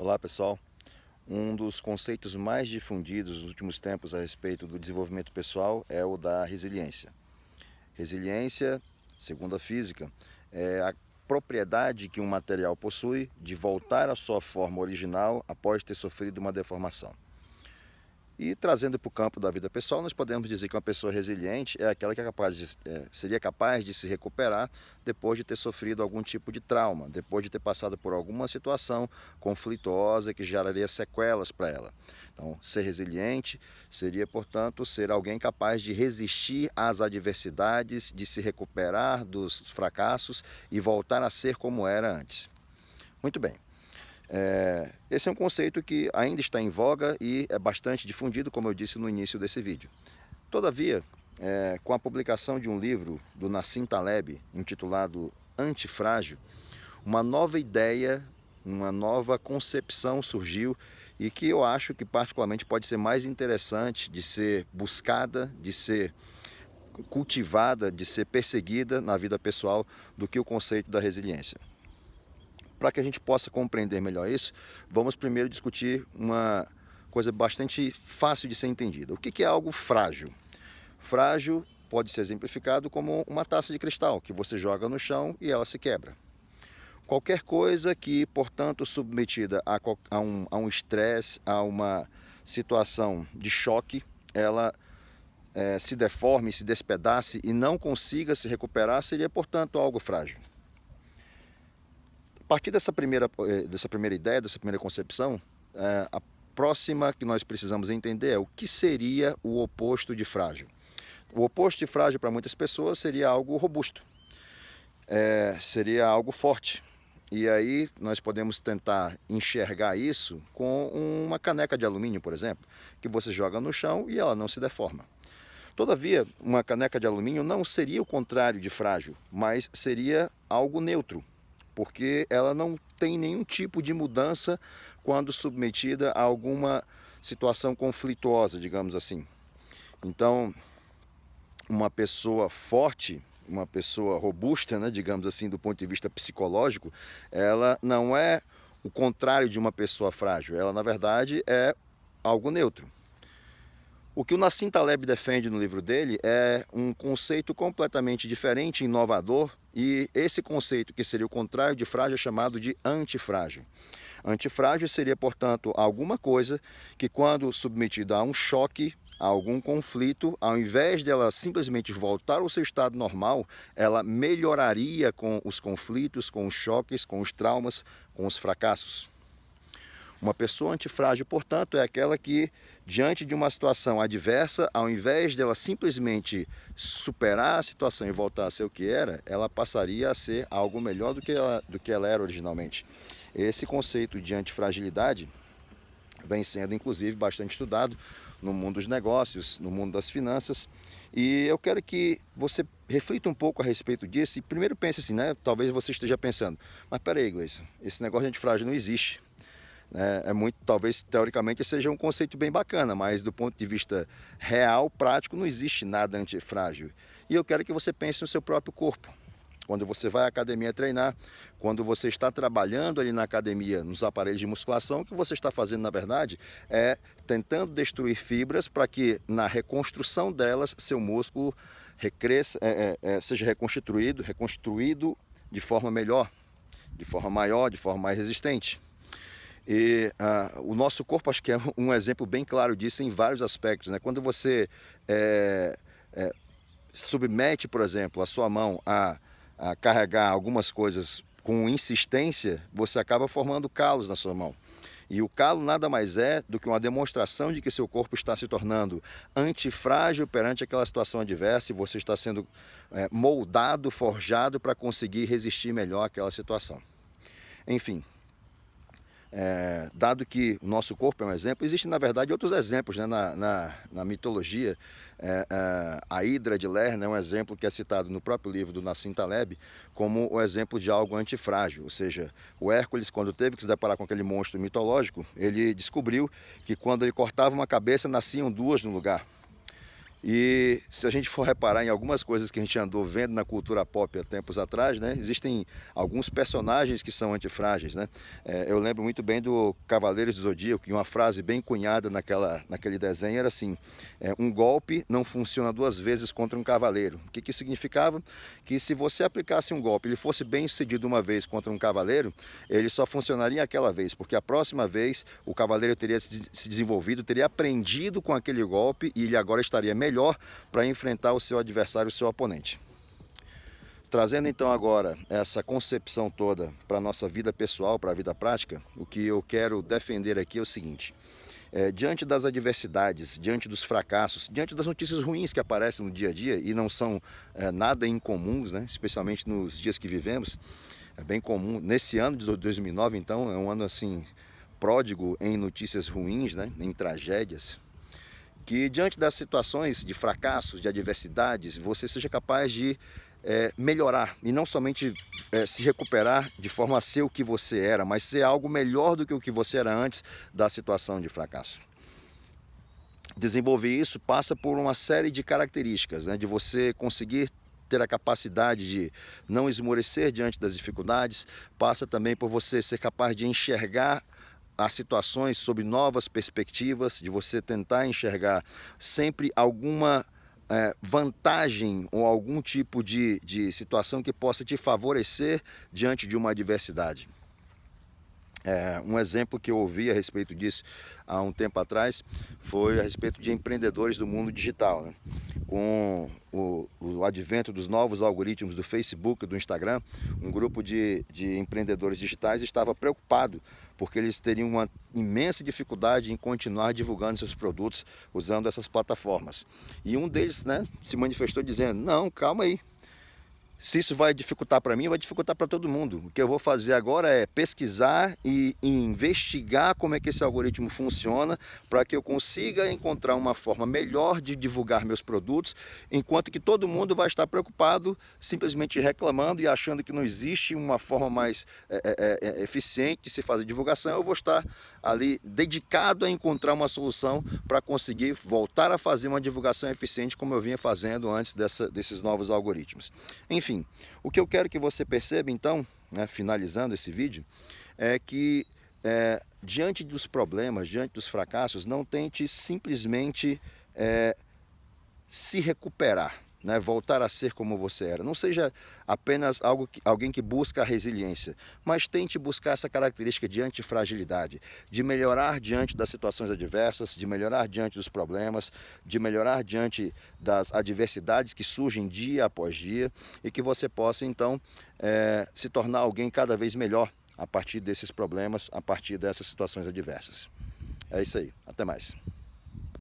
Olá pessoal, um dos conceitos mais difundidos nos últimos tempos a respeito do desenvolvimento pessoal é o da resiliência. Resiliência, segundo a física, é a propriedade que um material possui de voltar à sua forma original após ter sofrido uma deformação. E trazendo para o campo da vida pessoal, nós podemos dizer que uma pessoa resiliente é aquela que seria capaz de se recuperar depois de ter sofrido algum tipo de trauma, depois de ter passado por alguma situação conflituosa que geraria sequelas para ela. Então, ser resiliente seria, portanto, ser alguém capaz de resistir às adversidades, de se recuperar dos fracassos e voltar a ser como era antes. Muito bem. Esse é um conceito que ainda está em voga e é bastante difundido, como eu disse no início desse vídeo. Todavia, com a publicação de um livro do Nassim Taleb, intitulado Antifrágil, uma nova ideia, uma nova concepção surgiu e que eu acho que particularmente pode ser mais interessante de ser buscada, de ser cultivada, de ser perseguida na vida pessoal do que o conceito da resiliência. Para que a gente possa compreender melhor isso, vamos primeiro discutir uma coisa bastante fácil de ser entendida. O que é algo frágil? Frágil pode ser exemplificado como uma taça de cristal que você joga no chão e ela se quebra. Qualquer coisa que, portanto, submetida a um estresse, a uma situação de choque, ela se deforme, se despedace e não consiga se recuperar, seria, portanto, algo frágil. A partir dessa primeira ideia, dessa primeira concepção, a próxima que nós precisamos entender é o que seria o oposto de frágil. O oposto de frágil para muitas pessoas seria algo robusto, seria algo forte. E aí nós podemos tentar enxergar isso com uma caneca de alumínio, por exemplo, que você joga no chão e ela não se deforma. Todavia, uma caneca de alumínio não seria o contrário de frágil, mas seria algo neutro, porque ela não tem nenhum tipo de mudança quando submetida a alguma situação conflituosa, digamos assim. Então, uma pessoa forte, uma pessoa robusta, né, digamos assim, do ponto de vista psicológico, ela não é o contrário de uma pessoa frágil, ela na verdade é algo neutro. O que o Nassim Taleb defende no livro dele é um conceito completamente diferente, inovador, e esse conceito, que seria o contrário de frágil, é chamado de antifrágil. Antifrágil seria, portanto, alguma coisa que, quando submetida a um choque, a algum conflito, ao invés de ela simplesmente voltar ao seu estado normal, ela melhoraria com os conflitos, com os choques, com os traumas, com os fracassos. Uma pessoa antifrágil, portanto, é aquela que, diante de uma situação adversa, ao invés dela simplesmente superar a situação e voltar a ser o que era, ela passaria a ser algo melhor do que ela era originalmente. Esse conceito de antifragilidade vem sendo, inclusive, bastante estudado no mundo dos negócios, no mundo das finanças, e eu quero que você reflita um pouco a respeito disso e primeiro pense assim, né? Talvez você esteja pensando, mas peraí, Gleison, esse negócio de antifrágil não existe. Talvez teoricamente seja um conceito bem bacana, mas do ponto de vista real, prático, não existe nada antifrágil. E eu quero que você pense no seu próprio corpo. Quando você vai à academia treinar, quando você está trabalhando ali na academia, nos aparelhos de musculação, o que você está fazendo, na verdade, é tentando destruir fibras para que, na reconstrução delas, seu músculo seja reconstruído de forma melhor, de forma maior, de forma mais resistente. E o nosso corpo, acho que é um exemplo bem claro disso em vários aspectos, né? Quando você submete, por exemplo, a sua mão a carregar algumas coisas com insistência, você acaba formando calos na sua mão. E o calo nada mais é do que uma demonstração de que seu corpo está se tornando antifrágil perante aquela situação adversa e você está sendo moldado, forjado para conseguir resistir melhor àquela situação. Enfim. Dado que o nosso corpo é um exemplo, existem na verdade outros exemplos, né? Na mitologia. A Hidra de Lerna é um exemplo que é citado no próprio livro do Nassim Taleb como o exemplo de algo antifrágil, ou seja, o Hércules, quando teve que se deparar com aquele monstro mitológico, ele descobriu que quando ele cortava uma cabeça, nasciam duas no lugar. E se a gente for reparar em algumas coisas que a gente andou vendo na cultura pop há tempos atrás, né, existem alguns personagens que são antifrágeis, né? Eu lembro muito bem do Cavaleiros do Zodíaco, e uma frase bem cunhada naquele desenho era assim: um golpe não funciona duas vezes contra um cavaleiro. O que significava? Que se você aplicasse um golpe, ele fosse bem sucedido uma vez contra um cavaleiro, ele só funcionaria aquela vez, porque a próxima vez o cavaleiro teria se desenvolvido, teria aprendido com aquele golpe e ele agora estaria melhor para enfrentar o seu adversário, o seu oponente. Trazendo então agora essa concepção toda para a nossa vida pessoal, para a vida prática, o que eu quero defender aqui é o seguinte: diante das adversidades, diante dos fracassos, diante das notícias ruins que aparecem no dia a dia e não são nada incomuns, né? Especialmente nos dias que vivemos, é bem comum. Nesse ano de 2009, então, é um ano assim pródigo em notícias ruins, né? Em tragédias. Que diante das situações de fracassos, de adversidades, você seja capaz de melhorar e não somente se recuperar de forma a ser o que você era, mas ser algo melhor do que o que você era antes da situação de fracasso. Desenvolver isso passa por uma série de características, né, de você conseguir ter a capacidade de não esmorecer diante das dificuldades, passa também por você ser capaz de enxergar as situações sob novas perspectivas, de você tentar enxergar sempre alguma vantagem ou algum tipo de situação que possa te favorecer diante de uma adversidade. Um exemplo que eu ouvi a respeito disso há um tempo atrás foi a respeito de empreendedores do mundo digital, né? Com o advento dos novos algoritmos do Facebook e do Instagram, um grupo de empreendedores digitais estava preocupado porque eles teriam uma imensa dificuldade em continuar divulgando seus produtos usando essas plataformas. E um deles, né, se manifestou dizendo: não, calma aí. Se isso vai dificultar para mim, vai dificultar para todo mundo. O que eu vou fazer agora é pesquisar e investigar como é que esse algoritmo funciona para que eu consiga encontrar uma forma melhor de divulgar meus produtos, enquanto que todo mundo vai estar preocupado, simplesmente reclamando e achando que não existe uma forma mais eficiente de se fazer divulgação. Eu vou estar ali dedicado a encontrar uma solução para conseguir voltar a fazer uma divulgação eficiente como eu vinha fazendo antes desses novos algoritmos. Enfim, o que eu quero que você perceba então, né, finalizando esse vídeo, é que diante dos problemas, diante dos fracassos, não tente simplesmente se recuperar, né? Voltar a ser como você era. Não seja apenas alguém que busca a resiliência, mas tente buscar essa característica de antifragilidade, de melhorar diante das situações adversas, de melhorar diante dos problemas, de melhorar diante das adversidades que surgem dia após dia e que você possa então se tornar alguém cada vez melhor a partir desses problemas, a partir dessas situações adversas. É isso aí. Até mais.